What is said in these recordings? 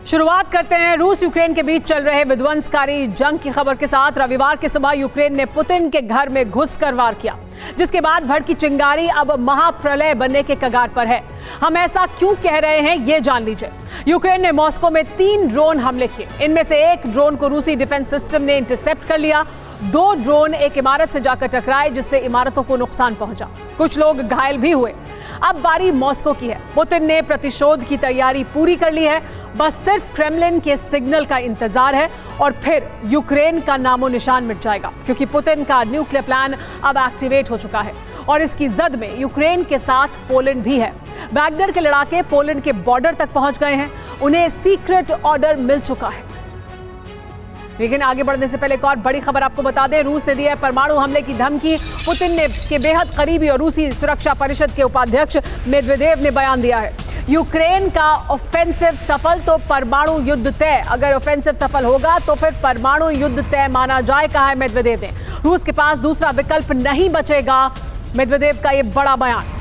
शुरुआत करते हैं रूस यूक्रेन के बीच चल रहे विध्वंसकारी जंग की खबर के साथ। रविवार की सुबह यूक्रेन ने पुतिन के घर में घुसकर वार किया, जिसके बाद भड़की चिंगारी अब महाप्रलय बनने के कगार पर है। हम ऐसा क्यों कह रहे हैं ये जान लीजिए। यूक्रेन ने मॉस्को में 3 ड्रोन हमले किए। इनमें से एक ड्रोन को रूसी डिफेंस सिस्टम ने इंटरसेप्ट कर लिया। 2 ड्रोन एक इमारत से जाकर टकराए, जिससे इमारतों को नुकसान पहुंचा। कुछ लोग घायल भी हुए। अब बारी मॉस्को की है। पुतिन ने प्रतिशोध की तैयारी पूरी कर ली है। बस सिर्फ क्रेमलिन के सिग्नल का इंतजार है और फिर यूक्रेन का नामो निशान मिट जाएगा, क्योंकि पुतिन का न्यूक्लियर प्लान अब एक्टिवेट हो चुका है और इसकी जद में यूक्रेन के साथ पोलैंड भी है। वैगनर के लड़ाके पोलैंड के बॉर्डर तक पहुंच गए हैं। उन्हें सीक्रेट ऑर्डर मिल चुका है। लेकिन आगे बढ़ने से पहले एक और बड़ी खबर आपको बता दें। रूस ने दी है परमाणु हमले की धमकी। पुतिन ने के बेहद करीबी और रूसी सुरक्षा परिषद के उपाध्यक्ष मेदवेदेव ने बयान दिया है, यूक्रेन का ऑफेंसिव सफल तो परमाणु युद्ध तय। अगर ऑफेंसिव सफल होगा तो फिर परमाणु युद्ध तय माना जाए, कहा है मेदवेदेव ने। रूस के पास दूसरा विकल्प नहीं बचेगा, मेदवेदेव का यह बड़ा बयान।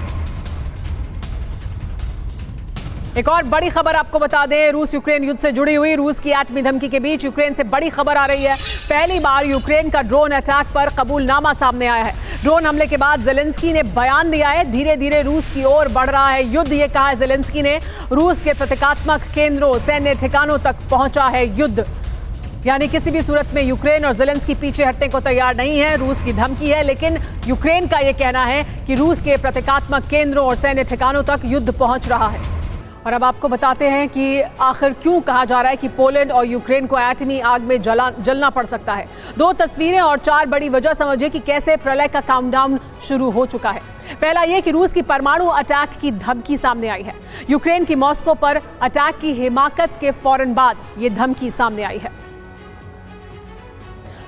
एक और बड़ी खबर आपको बता दें, रूस यूक्रेन युद्ध से जुड़ी हुई। रूस की एटमी धमकी के बीच यूक्रेन से बड़ी खबर आ रही है। पहली बार यूक्रेन का ड्रोन अटैक पर कबूलनामा सामने आया है। ड्रोन हमले के बाद जेलेंस्की ने बयान दिया है, धीरे धीरे रूस की ओर बढ़ रहा है युद्ध। ये कहा है जेलेंस्की ने, रूस के प्रतीकात्मक केंद्रों, सैन्य ठिकानों तक पहुंचा है युद्ध। यानी किसी भी सूरत में यूक्रेन और जेलेंस्की पीछे हटने को तैयार नहीं है। रूस की धमकी है, लेकिन यूक्रेन का यह कहना है कि रूस के प्रतीकात्मक केंद्रों और सैन्य ठिकानों तक युद्ध पहुंच रहा है। और अब आपको बताते हैं कि आखिर क्यों कहा जा रहा है कि पोलैंड और यूक्रेन को एटमी आग में जलना पड़ सकता है। 2 तस्वीरें और 4 बड़ी वजह समझिए कि कैसे प्रलय का काउंटडाउन शुरू हो चुका है। पहला यह कि रूस की परमाणु अटैक की धमकी सामने आई है। यूक्रेन की मॉस्को पर अटैक की हिमाकत के फौरन बाद यह धमकी सामने आई है।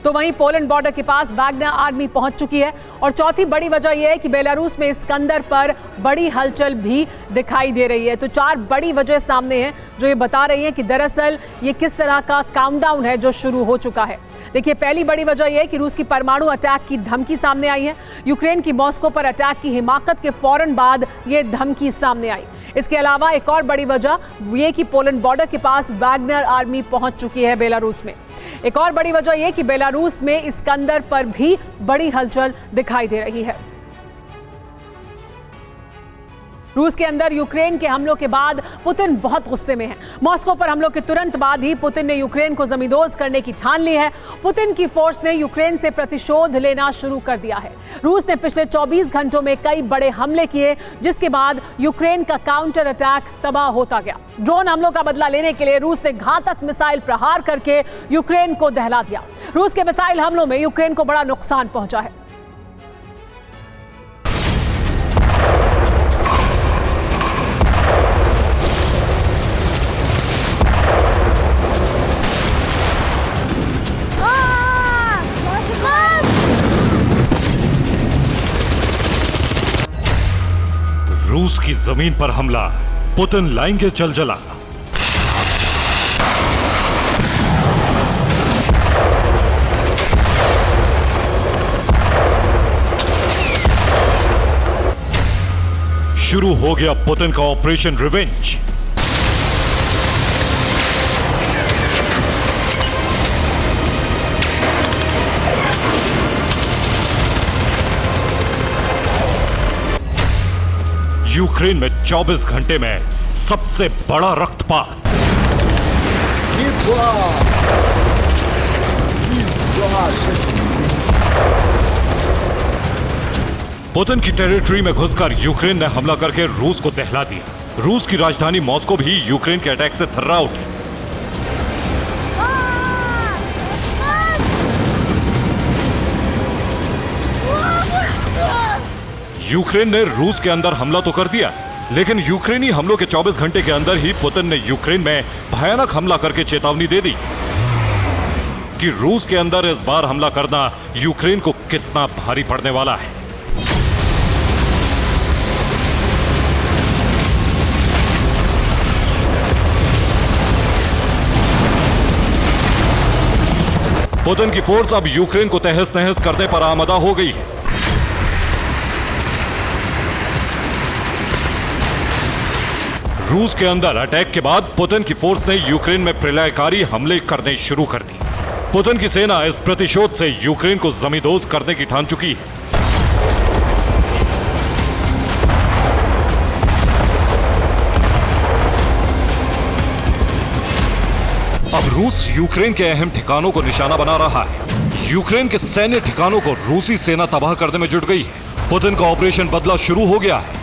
तो वहीं पोलैंड बॉर्डर के पास वैगनर आर्मी पहुंच चुकी है। और चौथी बड़ी वजह यह है कि बेलारूस में इस्कंदर पर बड़ी हलचल भी दिखाई दे रही है। तो 4 बड़ी वजह सामने हैं जो ये बता रही हैं कि दरअसल ये किस तरह का काउंटडाउन है जो शुरू हो चुका है। देखिए, पहली बड़ी वजह यह है कि रूस की परमाणु अटैक की धमकी सामने आई है। यूक्रेन की मॉस्को पर अटैक की हिमाकत के फौरन बाद ये धमकी सामने आई। इसके अलावा एक और बड़ी वजह ये कि पोलैंड बॉर्डर के पास वैगनर आर्मी पहुंच चुकी है बेलारूस में। एक और बड़ी वजह यह कि बेलारूस में इस्कंदर पर भी बड़ी हलचल दिखाई दे रही है। रूस के अंदर यूक्रेन के हमलों के बाद पुतिन बहुत गुस्से में है। मॉस्को पर हमलों के तुरंत बाद ही पुतिन ने यूक्रेन को जमींदोज करने की ठान ली है। पुतिन की फोर्स ने यूक्रेन से प्रतिशोध लेना शुरू कर दिया है। रूस ने पिछले 24 घंटों में कई बड़े हमले किए, जिसके बाद यूक्रेन का काउंटर अटैक तबाह होता गया। ड्रोन हमलों का बदला लेने के लिए रूस ने घातक मिसाइल प्रहार करके यूक्रेन को दहला दिया। रूस के मिसाइल हमलों में यूक्रेन को बड़ा नुकसान पहुंचा है। रूस की जमीन पर हमला, पुतिन लाएंगे जलजला। शुरू हो गया पुतिन का ऑपरेशन रिवेंज। यूक्रेन में 24 घंटे में सबसे बड़ा रक्तपात। पुतिन की टेरिटरी में घुसकर यूक्रेन ने हमला करके रूस को दहला दिया। रूस की राजधानी मॉस्को भी यूक्रेन के अटैक से थर्रा उठी। यूक्रेन ने रूस के अंदर हमला तो कर दिया, लेकिन यूक्रेनी हमलों के 24 घंटे के अंदर ही पुतिन ने यूक्रेन में भयानक हमला करके चेतावनी दे दी कि रूस के अंदर इस बार हमला करना यूक्रेन को कितना भारी पड़ने वाला है। पुतिन की फोर्स अब यूक्रेन को तहस नहस करने पर आमदा हो गई है। रूस के अंदर अटैक के बाद पुतिन की फोर्स ने यूक्रेन में प्रलयकारी हमले करने शुरू कर दिए। पुतिन की सेना इस प्रतिशोध से यूक्रेन को जमींदोज करने की ठान चुकी है। अब रूस यूक्रेन के अहम ठिकानों को निशाना बना रहा है। यूक्रेन के सैन्य ठिकानों को रूसी सेना तबाह करने में जुट गई है। पुतिन का ऑपरेशन बदला शुरू हो गया है।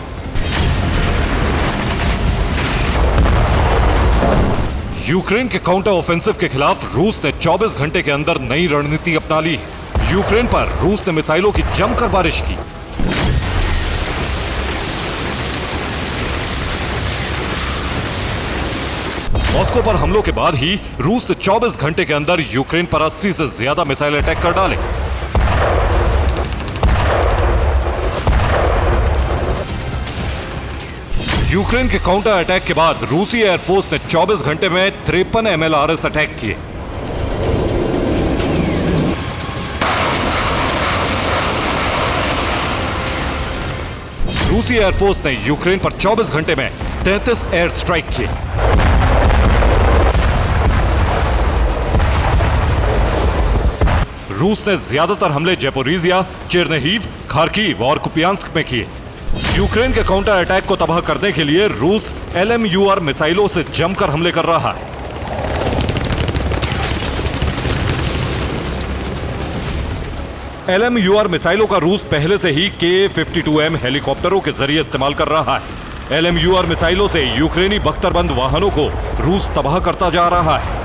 यूक्रेन के काउंटर ऑफेंसिव के खिलाफ रूस ने 24 घंटे के अंदर नई रणनीति अपना ली है। यूक्रेन पर रूस ने मिसाइलों की जमकर बारिश की। मॉस्को पर हमलों के बाद ही रूस ने 24 घंटे के अंदर यूक्रेन पर 80 से ज्यादा मिसाइल अटैक कर डाले। यूक्रेन के काउंटर अटैक के बाद रूसी एयरफोर्स ने 24 घंटे में 53 MLRS अटैक किए। रूसी एयरफोर्स ने यूक्रेन पर 24 घंटे में 33 एयर स्ट्राइक किए। रूस ने ज्यादातर हमले ज़ेपोरिज़िया, चेर्निहिव, खार्किव और कुपियांस्क में किए। यूक्रेन के काउंटर अटैक को तबाह करने के लिए रूस LMUR मिसाइलों से जमकर हमले कर रहा है। LMUR मिसाइलों का रूस पहले से ही Ka-52M हेलीकॉप्टरों के जरिए इस्तेमाल कर रहा है। LMUR मिसाइलों से यूक्रेनी बख्तरबंद वाहनों को रूस तबाह करता जा रहा है।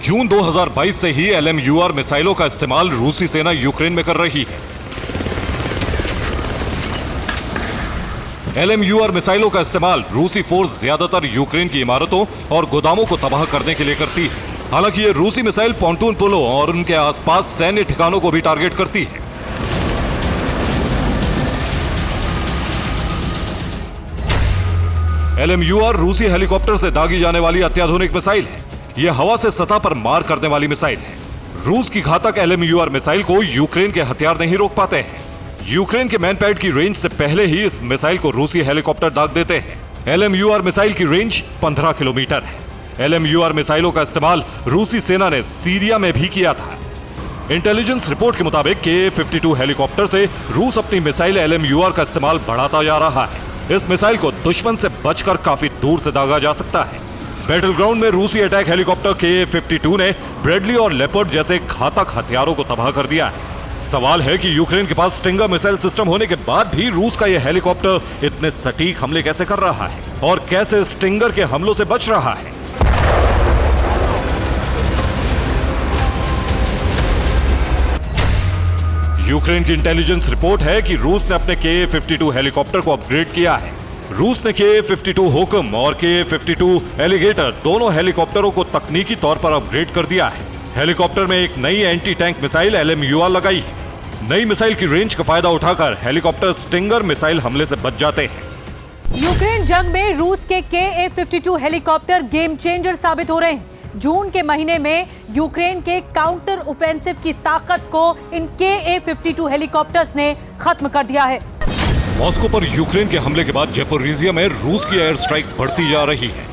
जून 2022 से ही LMUR मिसाइलों का इस्तेमाल रूसी सेना यूक्रेन में कर रही है। LMUR मिसाइलों का इस्तेमाल रूसी फोर्स ज्यादातर यूक्रेन की इमारतों और गोदामों को तबाह करने के लिए करती है। हालांकि ये रूसी मिसाइल पॉन्टून पुलों और उनके आसपास सैन्य ठिकानों को भी टारगेट करती है। LMUR रूसी हेलीकॉप्टर से दागी जाने वाली अत्याधुनिक मिसाइल है। यह हवा से सतह पर मार करने वाली मिसाइल है। रूस की घातक LMUR मिसाइल को यूक्रेन के हथियार नहीं रोक पाते हैं। यूक्रेन के मैनपैड की रेंज से पहले ही इस मिसाइल को रूसी हेलीकॉप्टर दाग देते हैं। LMUR मिसाइल की रेंज 15 किलोमीटर है। LMUR मिसाइलों का इस्तेमाल रूसी सेना ने सीरिया में भी किया था। इंटेलिजेंस रिपोर्ट के मुताबिक Ka-52 हेलीकॉप्टर से रूस अपनी मिसाइल LMUR का इस्तेमाल बढ़ाता जा रहा है। इस मिसाइल को दुश्मन से बचकर काफी दूर से दागा जा सकता है। बैटल ग्राउंड में रूसी अटैक हेलीकॉप्टर Ka-52 ने ब्रेडली और लेपर्ड जैसे घातक हथियारों को तबाह कर दिया है। सवाल है कि यूक्रेन के पास स्टिंगर मिसाइल सिस्टम होने के बाद भी रूस का यह हेलीकॉप्टर इतने सटीक हमले कैसे कर रहा है और कैसे स्टिंगर के हमलों से बच रहा है। यूक्रेन की इंटेलिजेंस रिपोर्ट है कि रूस ने अपने Ka-52 हेलीकॉप्टर को अपग्रेड किया है। रूस ने Ka-52 होकम और Ka-52 एलिगेटर दोनों हेलीकॉप्टरों को तकनीकी तौर पर अपग्रेड कर दिया है। हेलीकॉप्टर में एक नई एंटी टैंक मिसाइल LMUR लगाई है। नई मिसाइल की रेंज का फायदा उठाकर हेलीकॉप्टर स्टिंगर मिसाइल हमले से बच जाते हैं। यूक्रेन जंग में रूस के Ka-52 हेलीकॉप्टर गेम चेंजर साबित हो रहे हैं। जून के महीने में यूक्रेन के काउंटर ऑफेंसिव की ताकत को इन Ka-52 हेलीकॉप्टर्स ने खत्म कर दिया है। मॉस्को पर यूक्रेन के हमले के बाद ज़ेपोरिज़िया में रूस की एयर स्ट्राइक बढ़ती जा रही है।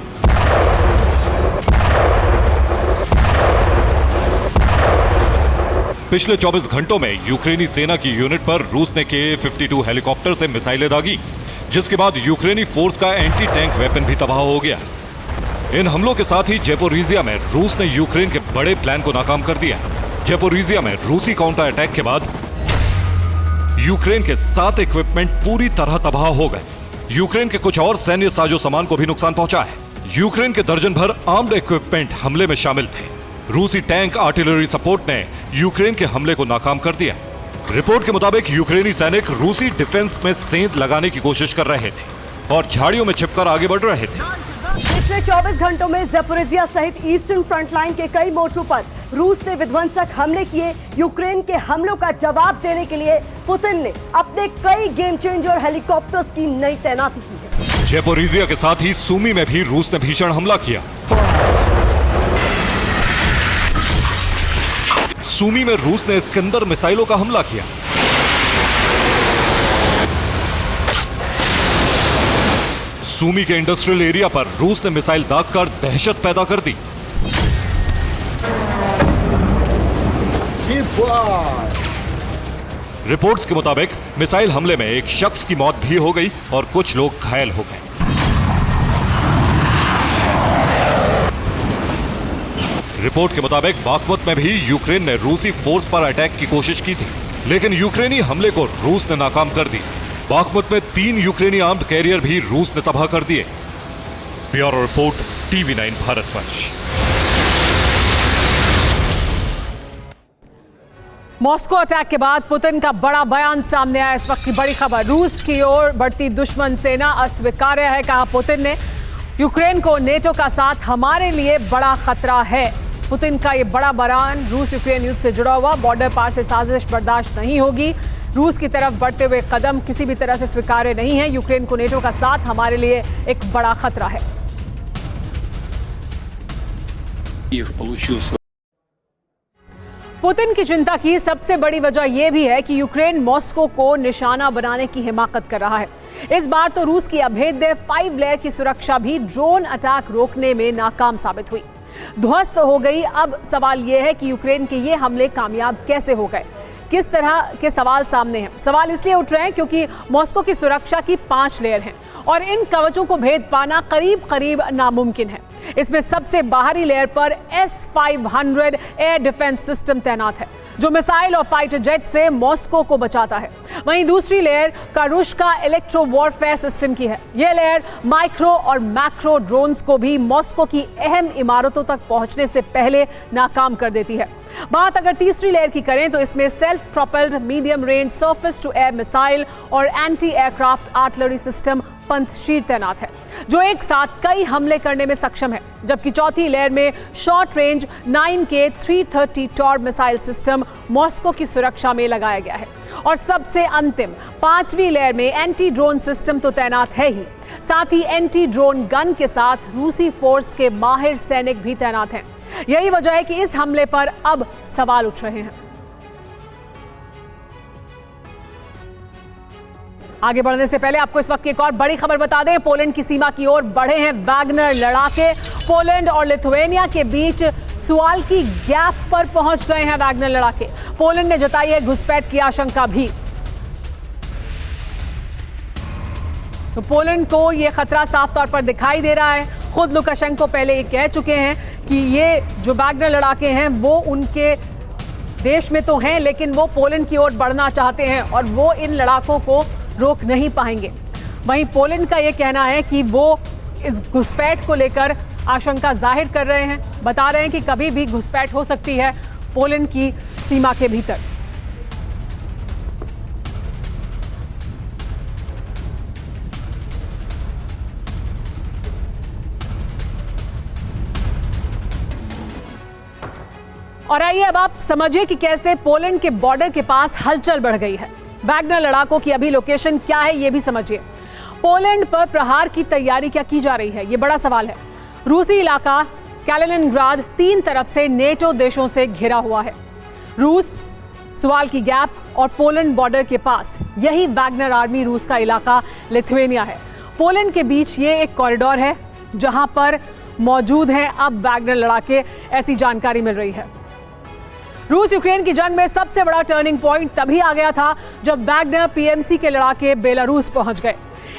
पिछले 24 घंटों में यूक्रेनी सेना की यूनिट पर रूस ने Ka-52 हेलीकॉप्टर से मिसाइलें दागी, जिसके बाद यूक्रेनी फोर्स का एंटी टैंक वेपन भी तबाह हो गया। इन हमलों के साथ ही ज़ेपोरिज़िया में रूस ने यूक्रेन के बड़े प्लान को नाकाम कर दिया। ज़ेपोरिज़िया में रूसी काउंटर अटैक के बाद यूक्रेन के 7 इक्विपमेंट पूरी तरह तबाह हो गए। यूक्रेन के कुछ और सैन्य साजो सामान को भी नुकसान पहुंचा है। यूक्रेन के दर्जन भर आर्म्ड इक्विपमेंट हमले में शामिल थे। रूसी टैंक आर्टिलरी सपोर्ट ने यूक्रेन के हमले को नाकाम कर दिया। रिपोर्ट के मुताबिक यूक्रेनी सैनिक रूसी डिफेंस में सेंध लगाने की कोशिश कर रहे थे और झाड़ियों में छिपकर आगे बढ़ रहे थे। पिछले 24 घंटों में ज़ेपोरिज़िया सहित ईस्टर्न फ्रंट लाइन के कई मोर्चों पर रूस ने विध्वंसक हमले किए। यूक्रेन के हमलों का जवाब देने के लिए पुतिन ने अपने कई गेम चेंजर हेलीकॉप्टर्स की नई तैनाती की है। ज़ेपोरिज़िया के साथ ही सूमी में भी रूस ने भीषण हमला किया। सूमी में रूस ने इस्कंदर मिसाइलों का हमला किया। सूमी के इंडस्ट्रियल एरिया पर रूस ने मिसाइल दागकर दहशत पैदा कर दी। रिपोर्ट्स के मुताबिक मिसाइल हमले में एक शख्स की मौत भी हो गई और कुछ लोग घायल हो गए। रिपोर्ट के मुताबिक बाखमुत में भी यूक्रेन ने रूसी फोर्स पर अटैक की कोशिश की थी, लेकिन यूक्रेनी हमले को रूस ने नाकाम कर दिया। बाखमुत में 3 यूक्रेनी आर्म्ड कैरियर भी रूस ने तबाह कर दिए। Bureau report, TV9 Bharatvarsh. Moscow attack के बाद पुतिन का बड़ा बयान सामने आया। इस वक्त की बड़ी खबर, रूस की ओर बढ़ती दुश्मन सेना अस्वीकार्य है, कहा पुतिन ने। यूक्रेन को नेटो का साथ हमारे लिए बड़ा खतरा है। पुतिन का ये बड़ा बयान रूस यूक्रेन युद्ध से जुड़ा हुआ। बॉर्डर पार से साजिश बर्दाश्त नहीं होगी। रूस की तरफ बढ़ते हुए कदम किसी भी तरह से स्वीकार्य नहीं है। यूक्रेन को नेटो का साथ हमारे लिए एक बड़ा खतरा है। पुतिन की चिंता की सबसे बड़ी वजह यह भी है कि यूक्रेन मॉस्को को निशाना बनाने की हिमाकत कर रहा है। इस बार तो रूस की अभेद्य 5 लेयर की सुरक्षा भी ड्रोन अटैक रोकने में नाकाम साबित हुई, ध्वस्त हो गई। अब सवाल यह है कि यूक्रेन के ये हमले कामयाब कैसे हो गए, किस तरह के सवाल सामने हैं। सवाल इसलिए उठ रहे हैं क्योंकि मॉस्को की सुरक्षा की 5 लेयर हैं और इन कवचों को भेद पाना करीब करीब नामुमकिन है। इसमें सबसे बाहरी लेयर पर S-500 एयर डिफेंस सिस्टम तैनात है, जो मिसाइल और फाइटर जेट से मॉस्को को बचाता है। वहीं दूसरी लेयर कारुश्का इलेक्ट्रो वॉरफेयर सिस्टम की है। यह लेयर माइक्रो और मैक्रो ड्रोन्स को भी मॉस्को की अहम इमारतों तक पहुंचने से पहले नाकाम कर देती है। बात अगर तीसरी लेयर की करें तो इसमें self propelled medium range surface to air missile और anti aircraft artillery system Pantsir तैनात है, जो एक साथ कई हमले करने में सक्षम है। जबकि चौथी लेयर में short range 9K 330 toured missile system Moscow की सुरक्षा में लगाया गया है। और सबसे अंतिम 5वीं लेयर में एंटी ड्रोन सिस्टम तो तैनात है ही, साथ ही एंटी ड्रोन गन के साथ रूसी फोर्स के माहिर सैनिक भी तैनात हैं। यही वजह है कि इस हमले पर अब सवाल उठ रहे हैं। आगे बढ़ने से पहले आपको इस वक्त की एक और बड़ी खबर बता दें। पोलैंड की सीमा की ओर बढ़े हैं वैगनर लड़ाके। पोलैंड और लिथुआनिया के बीच सुवाल्की गैप पर पहुंच गए हैं वैगनर लड़ाके। पोलैंड ने जताई है घुसपैठ की आशंका भी। तो पोलैंड को यह खतरा साफ तौर पर दिखाई दे रहा है। खुद लुकाशेंको पहले ये कह चुके हैं कि ये जो वैगनर लड़ाके हैं वो उनके देश में तो हैं, लेकिन वो पोलैंड की ओर बढ़ना चाहते हैं और वो इन लड़ाकों को रोक नहीं पाएंगे। वहीं पोलैंड का यह कहना है कि वो इस घुसपैठ को लेकर आशंका जाहिर कर रहे हैं, बता रहे हैं कि कभी भी घुसपैठ हो सकती है पोलैंड की सीमा के भीतर। और आइए अब आप समझिए कि कैसे पोलैंड के बॉर्डर के पास हलचल बढ़ गई है। वैगनर लड़ाकों की अभी लोकेशन क्या है ये भी समझिए। पोलैंड पर प्रहार की तैयारी क्या की जा रही है, ये बड़ा सवाल है। रूसी इलाका कैलिनिनग्राद 3 तरफ से नेटो देशों से घिरा हुआ है। रूस, सुवाल्की गैप और पोलैंड बॉर्डर के पास यही वैगनर आर्मी रूस का इलाका लिथुआनिया है। पोलैंड के बीच ये एक कॉरिडोर है जहां पर मौजूद हैं अब वैगनर लड़ाके, ऐसी जानकारी मिल रही है। रूस यूक्रेन की जंग में सबसे बड़ा टर्निंग पॉइंट तभी आ गया था जब वैगनर पीएमसी के लड़ाके बेलारूस पहुंच गए।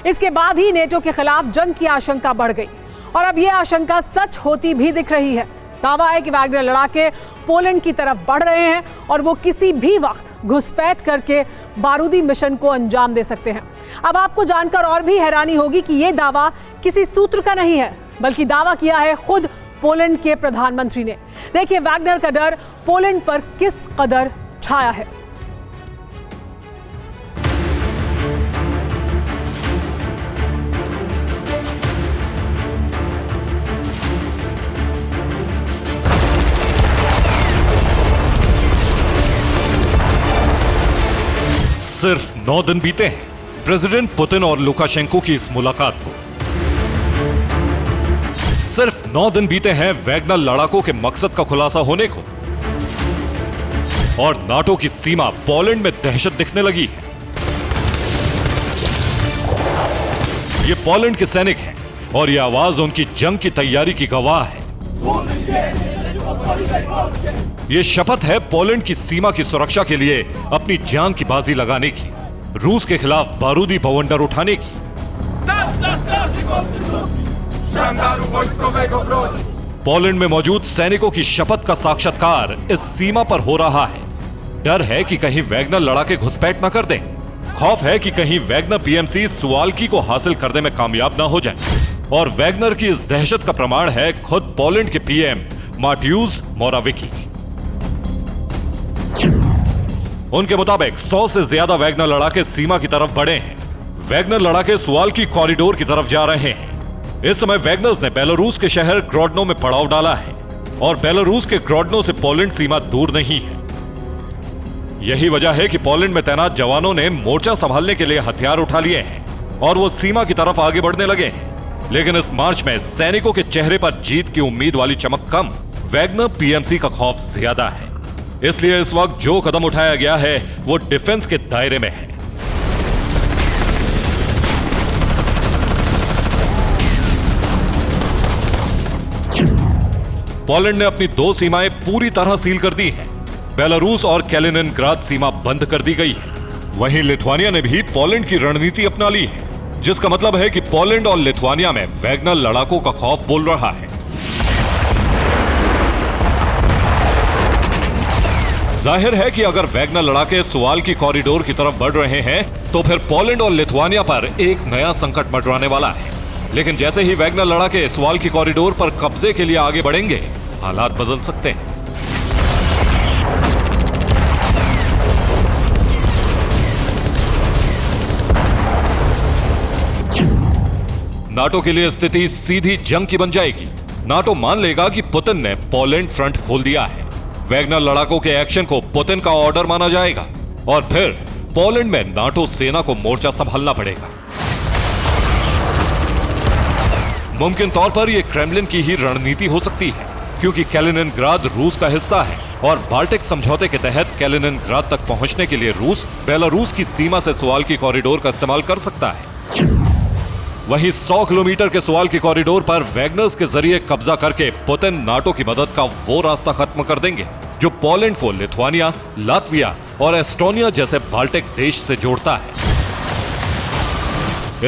इसके बाद ही नेटो के खिलाफ जंग की आशंका बढ़ गई और अब यह आशंका सच होती भी दिख रही है। दावा है कि वैगनर लड़ाके पोलैंड की तरफ बढ़ रहे हैं और वो किसी भी वक्त घुसपैठ करके बारूदी मिशन को अंजाम दे सकते हैं। अब आपको जानकर और भी हैरानी होगी कि यह दावा किसी सूत्र का नहीं है, बल्कि दावा किया है खुद पोलैंड के प्रधानमंत्री ने। देखिए वैगनर का डर पोलैंड पर किस कदर छाया है। सिर्फ 9 दिन बीते हैं प्रेसिडेंट पुतिन और लुकाशेंको की इस मुलाकात को। सिर्फ 9 दिन बीते हैं वैगनर लड़ाकों के मकसद का खुलासा होने को और नाटो की सीमा पोलैंड में दहशत दिखने लगी है। ये पोलैंड के सैनिक हैं और ये आवाज उनकी जंग की तैयारी की गवाह है। ये शपथ है पोलैंड की सीमा की सुरक्षा के लिए अपनी जान की बाजी लगाने की, रूस के खिलाफ बारूदी बवंडर उठाने की। पोलैंड में मौजूद सैनिकों की शपथ का साक्षात्कार इस सीमा पर हो रहा है। डर है कि कहीं वैगनर लड़ाके घुसपैठ न कर दें। खौफ है कि कहीं वैगनर पीएमसी सुवाल्की को हासिल करने में कामयाब ना हो जाए। और वैगनर की इस दहशत का प्रमाण है खुद पोलैंड के पीएम माट्यूज मोराविकी। उनके मुताबिक 100 से ज्यादा वैगनर लड़ाके सीमा की तरफ बढ़े हैं। वैगनर लड़ाके सुवाल्की कॉरिडोर की तरफ जा रहे हैं। इस समय वैगनर्स ने बेलारूस के शहर ग्रोडनो में पड़ाव डाला है और बेलारूस के ग्रोडनो से पोलैंड सीमा दूर नहीं है। यही वजह है कि पोलैंड में तैनात जवानों ने मोर्चा संभालने के लिए हथियार उठा लिए हैं और वो सीमा की तरफ आगे बढ़ने लगे हैं। लेकिन इस मार्च में सैनिकों के चेहरे पर जीत की उम्मीद वाली चमक कम, वैगनर पीएमसी का खौफ ज्यादा है। इसलिए इस वक्त जो कदम उठाया गया है वो डिफेंस के दायरे में है। पोलैंड ने अपनी 2 सीमाएं पूरी तरह सील कर दी हैं। बेलारूस और कैलिनिनग्राद सीमा बंद कर दी गई है। वहीं लिथुआनिया ने भी पोलैंड की रणनीति अपना ली है, जिसका मतलब है कि पोलैंड और लिथुआनिया में वैगनर लड़ाकों का खौफ बोल रहा है। जाहिर है कि अगर वैगनर लड़ाके सुवाल्की कॉरिडोर की तरफ बढ़ रहे हैं तो फिर पोलैंड और लिथुआनिया पर एक नया संकट मंडराने वाला है। लेकिन जैसे ही वैगनर लड़ाके सुवाल्की कॉरिडोर पर कब्जे के लिए आगे बढ़ेंगे, हालात बदल सकते हैं। नाटो के लिए स्थिति सीधी जंग की बन जाएगी। नाटो मान लेगा कि पुतिन ने पोलैंड फ्रंट खोल दिया है। वैगनर लड़ाकों के एक्शन को पुतिन का ऑर्डर माना जाएगा और फिर पोलैंड में नाटो सेना को मोर्चा संभालना पड़ेगा। मुमकिन तौर पर यह क्रेमलिन की ही रणनीति हो सकती है, क्योंकि कैलिनिनग्राद रूस का हिस्सा है और बाल्टिक समझौते के तहत कैलिनिनग्राद तक पहुंचने के लिए रूस बेलारूस की सीमा से सुवाल्की कॉरिडोर का इस्तेमाल कर सकता है। वहीं 100 किलोमीटर के सुवाल्की कॉरिडोर पर वैगनर्स के जरिए कब्जा करके पुतिन नाटो की मदद का वो रास्ता खत्म कर देंगे जो पोलैंड को लिथुआनिया, लातविया और एस्टोनिया जैसे बाल्टिक देश से जोड़ता है।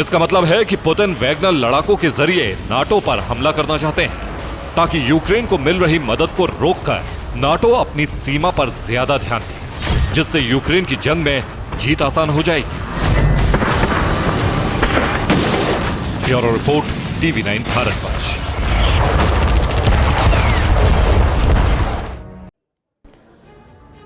इसका मतलब है कि पुतिन वैगनर लड़ाकों के जरिए नाटो पर हमला करना चाहते हैं ताकि यूक्रेन को मिल रही मदद को रोककर नाटो अपनी सीमा पर ज्यादा ध्यान दे, जिससे यूक्रेन की जंग में जीत आसान हो जाएगी। Bureau report, TV9 Bharatvarsh.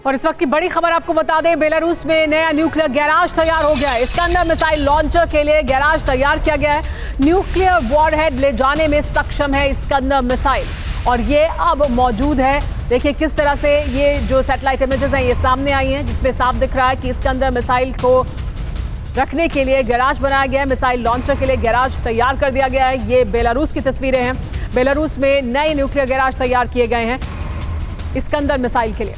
और इस वक्त की बड़ी खबर आपको बता दें, बेलारूस में नया न्यूक्लियर गैराज तैयार हो गया है। इस्कंदर मिसाइल लॉन्चर के लिए गैराज तैयार किया गया है। न्यूक्लियर वॉरहेड ले जाने में सक्षम है इस्कंदर मिसाइल और ये अब मौजूद है। देखिए किस तरह से ये जो सैटेलाइट इमेजेस हैं ये सामने आई हैं, जिसमें साफ दिख रहा है कि इस्कंदर मिसाइल को रखने के लिए गैराज बनाया गया है। मिसाइल लॉन्चर के लिए गैराज तैयार कर दिया गया है। ये बेलारूस की तस्वीरें हैं। बेलारूस में नए न्यूक्लियर गैराज तैयार किए गए हैं इस्कंदर मिसाइल के लिए।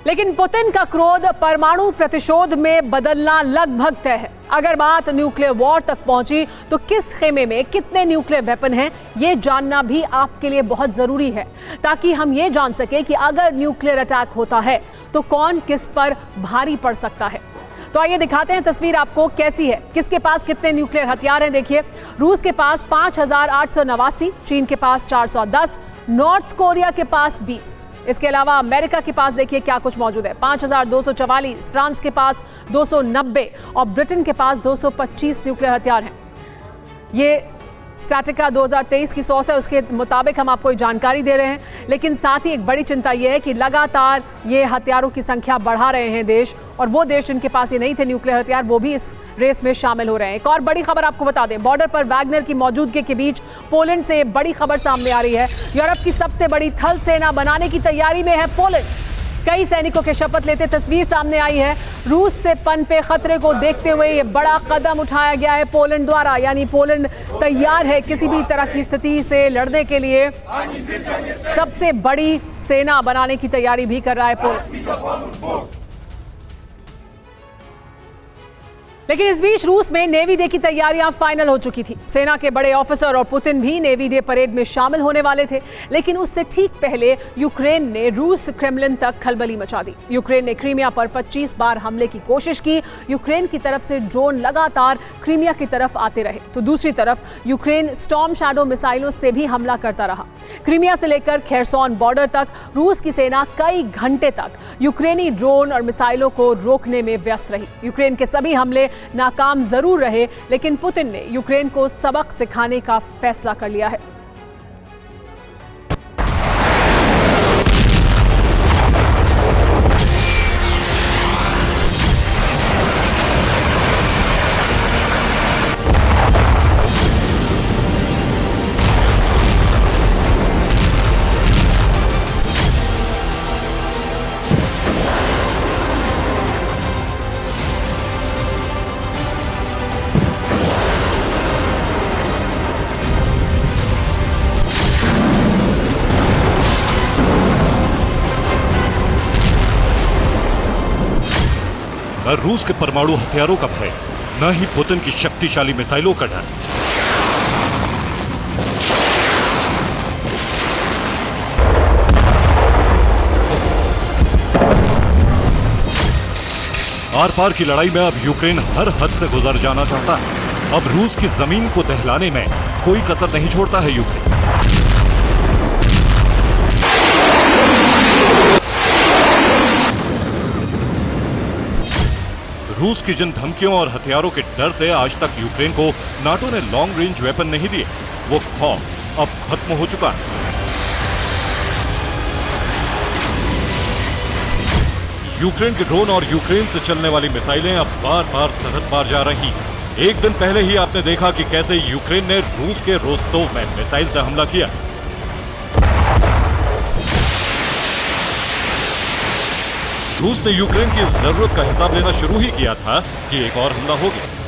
लेकिन पुतिन का क्रोध परमाणु प्रतिशोध में बदलना लगभग तय है। अगर बात न्यूक्लियर वॉर तक पहुंची तो किस खेमे में कितने न्यूक्लियर वेपन हैं, यह जानना भी आपके लिए बहुत जरूरी है, ताकि हम ये जान सके कि अगर न्यूक्लियर अटैक होता है तो कौन किस पर भारी पड़ सकता है। तो आइए दिखाते हैं तस्वीर आपको कैसी है, किसके पास कितने न्यूक्लियर हथियार हैं। देखिए, रूस के पास 5889, चीन के पास 410, नॉर्थ कोरिया के पास 20। इसके अलावा अमेरिका के पास देखिए क्या कुछ मौजूद है, 5244, फ्रांस के पास 290 और ब्रिटेन के पास 225 न्यूक्लियर हथियार हैं। ये स्टैटिका 2023 की सोर्स है, उसके मुताबिक हम आपको जानकारी दे रहे हैं। लेकिन साथ ही एक बड़ी चिंता यह है कि लगातार ये हथियारों की संख्या बढ़ा रहे हैं देश, और वो देश जिनके पास ये नहीं थे न्यूक्लियर हथियार वो भी इस रेस में शामिल हो रहे हैं। एक और बड़ी खबर आपको बता दें, बॉर्डर पर वैगनर की मौजूदगी के बीच पोलैंड से बड़ी खबर सामने आ रही है। यूरोप की सबसे बड़ी थल सेना बनाने की तैयारी में है पोलैंड। कई सैनिकों के शपथ लेते तस्वीर सामने आई है। रूस से पनपे खतरे को देखते हुए ये बड़ा कदम उठाया गया है पोलैंड द्वारा, यानी पोलैंड तैयार है किसी भी तरह की स्थिति से लड़ने के लिए। सबसे बड़ी सेना बनाने की तैयारी भी कर रहा है पोलैंड। लेकिन इस बीच रूस में नेवी डे की तैयारियां फाइनल हो चुकी थी। सेना के बड़े ऑफिसर और पुतिन भी नेवी डे परेड में शामिल होने वाले थे, लेकिन उससे ठीक पहले यूक्रेन ने रूस क्रेमलिन तक खलबली मचा दी। यूक्रेन ने क्रीमिया पर 25 बार हमले की कोशिश की। यूक्रेन की तरफ से ड्रोन लगातार क्रीमिया की तरफ आते रहे, तो दूसरी तरफ यूक्रेन स्टॉर्म शैडो मिसाइलों से भी हमला करता रहा। क्रीमिया से लेकर खेरसॉन बॉर्डर तक रूस की सेना कई घंटे तक यूक्रेनी ड्रोन और मिसाइलों को रोकने में व्यस्त रही। यूक्रेन के सभी हमले नाकाम जरूर रहे, लेकिन पुतिन ने यूक्रेन को सबक सिखाने का फैसला कर लिया है। न रूस के परमाणु हथियारों का भय, न ही पुतिन की शक्तिशाली मिसाइलों का डर। आर पार की लड़ाई में अब यूक्रेन हर हद से गुजर जाना चाहता है। अब रूस की जमीन को दहलाने में कोई कसर नहीं छोड़ता है यूक्रेन। रूस की जिन धमकियों और हथियारों के डर से आज तक यूक्रेन को नाटो ने लॉन्ग रेंज वेपन नहीं दिए, वो खौफ अब खत्म हो चुका है। यूक्रेन के ड्रोन और यूक्रेन से चलने वाली मिसाइलें अब बार बार सरहद पार जा रही हैं। एक दिन पहले ही आपने देखा कि कैसे यूक्रेन ने रूस के रोस्तोव में मिसाइल से हमला किया। रूस ने यूक्रेन की जरूरत का हिसाब लेना शुरू ही किया था कि एक और हमला हो गया।